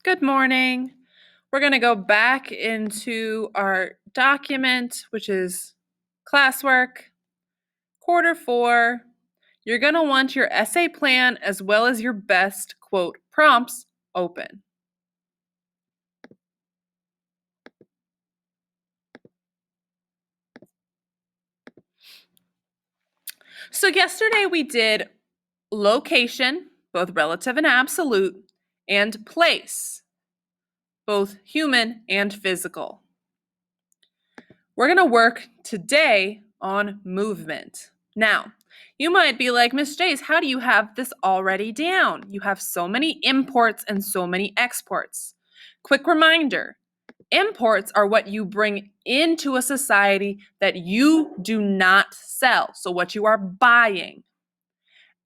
Good morning. We're going to go back into our document, which is classwork, quarter 4. You're going to want your essay plan as well as your best quote prompts open. So yesterday we did location, both relative and absolute, and place, both human and physical. We're going to work today on movement. Now, you might be like, Miss Jace, how do you have this already down? You have so many imports and so many exports. Quick reminder, imports are what you bring into a society that you do not sell, so what you are buying.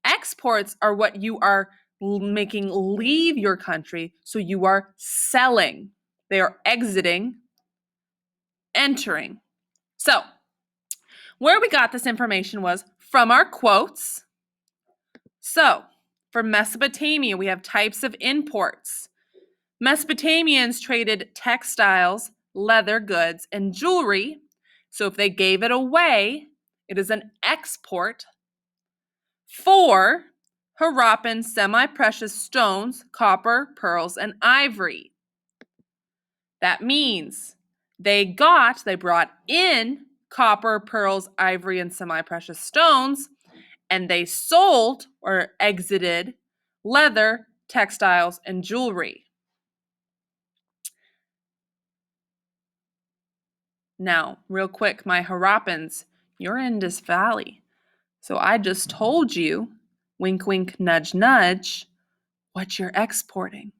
Exports are what you are making leave your country, so you are selling. They are exiting, entering. So, where we got this information was from our quotes. So, for Mesopotamia, we have types of imports. Mesopotamians traded textiles, leather goods, and jewelry. So, if they gave it away, it is an export. For Harappan semi-precious stones, copper, pearls, and ivory. That means they brought in copper, pearls, ivory, and semi-precious stones, and they sold or exited leather, textiles, and jewelry. Now, real quick, my Harappans, you're in Indus Valley. So I just told you, wink, wink, nudge, nudge, what you're exporting.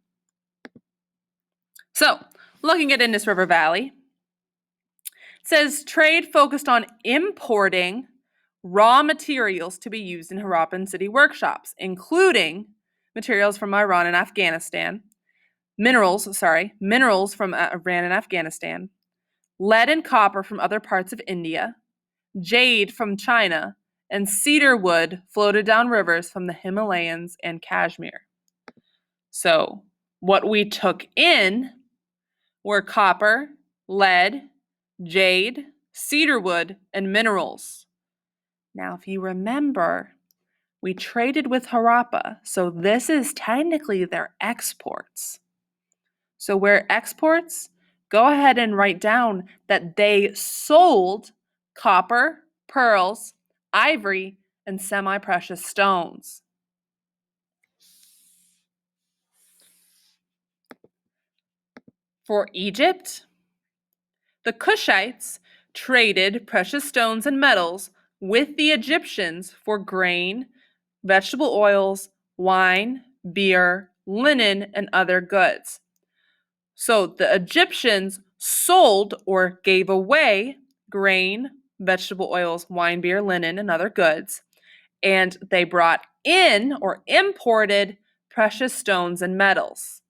So, looking at Indus River Valley, it says trade focused on importing raw materials to be used in Harappan city workshops, including materials from Iran and Afghanistan, minerals from Iran and Afghanistan, lead and copper from other parts of India, jade from China, and cedar wood floated down rivers from the Himalayas and Kashmir. So, what we took in were copper, lead, jade, cedar wood, and minerals. Now, if you remember, we traded with Harappa, so this is technically their exports. So where exports, go ahead and write down that they sold copper, pearls, ivory, and semi-precious stones. For Egypt, the Cushites traded precious stones and metals with the Egyptians for grain, vegetable oils, wine, beer, linen, and other goods. So the Egyptians sold or gave away grain, vegetable oils, wine, beer, linen, and other goods, and they brought in or imported precious stones and metals.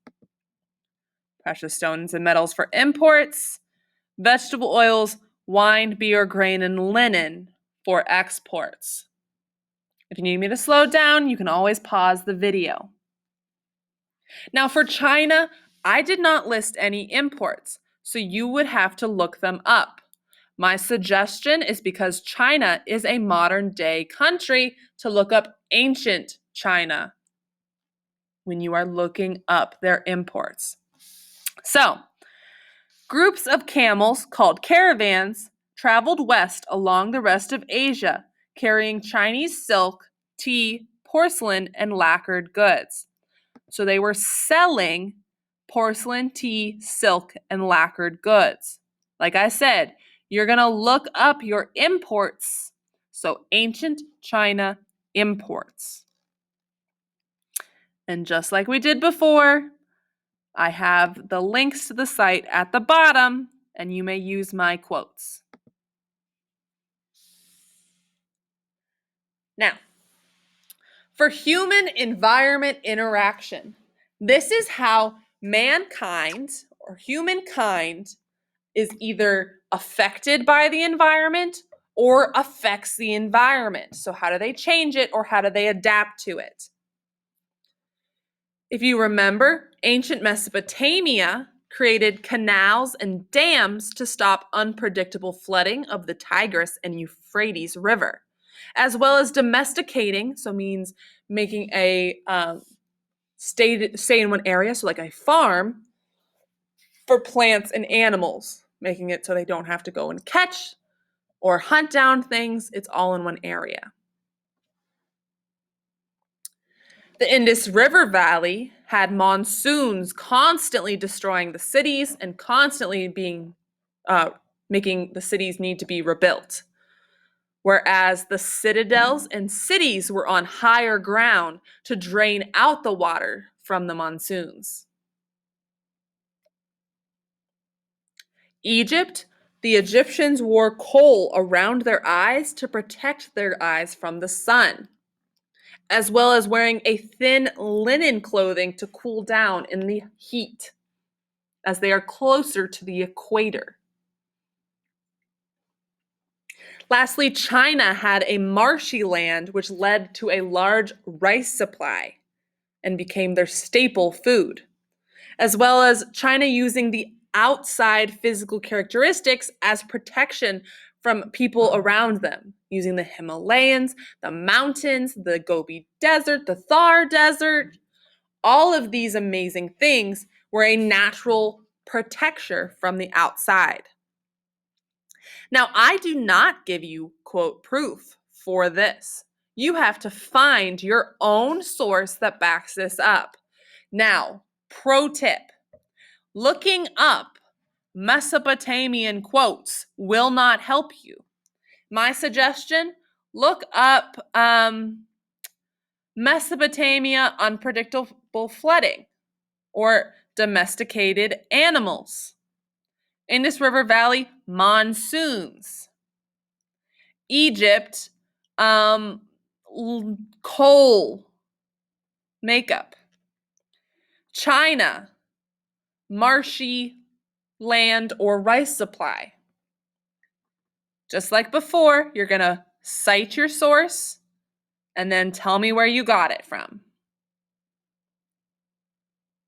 Precious stones and metals for imports, vegetable oils, wine, beer, grain, and linen for exports. If you need me to slow down, you can always pause the video. Now for China, I did not list any imports, so you would have to look them up. My suggestion is because China is a modern day country to look up ancient China when you are looking up their imports. So, groups of camels called caravans traveled west along the rest of Asia, carrying Chinese silk, tea, porcelain, and lacquered goods. So they were selling porcelain, tea, silk, and lacquered goods. Like I said, you're going to look up your imports. So ancient China imports. And just like we did before, I have the links to the site at the bottom, and you may use my quotes. Now, for human-environment interaction, this is how mankind or humankind is either affected by the environment or affects the environment. So how do they change it or how do they adapt to it? If you remember, ancient Mesopotamia created canals and dams to stop unpredictable flooding of the Tigris and Euphrates River, as well as domesticating, so means making a stay in one area, so like a farm for plants and animals, making it so they don't have to go and catch or hunt down things. It's all in one area. The Indus River Valley had monsoons constantly destroying the cities and constantly making the cities need to be rebuilt. Whereas the citadels and cities were on higher ground to drain out the water from the monsoons. Egypt, the Egyptians wore kohl around their eyes to protect their eyes from the sun, as well as wearing a thin linen clothing to cool down in the heat, as they are closer to the equator. Lastly, China had a marshy land which led to a large rice supply and became their staple food, as well as China using the outside physical characteristics as protection from people around them, using the Himalayas, the mountains, the Gobi Desert, the Thar Desert. All of these amazing things were a natural protection from the outside. Now, I do not give you, quote, proof for this. You have to find your own source that backs this up. Now, pro tip, looking up Mesopotamian quotes will not help you. My suggestion, look up Mesopotamia unpredictable flooding or domesticated animals. Indus River Valley monsoons. Egypt coal makeup. China marshy land or rice supply. Just like before, you're going to cite your source and then tell me where you got it from.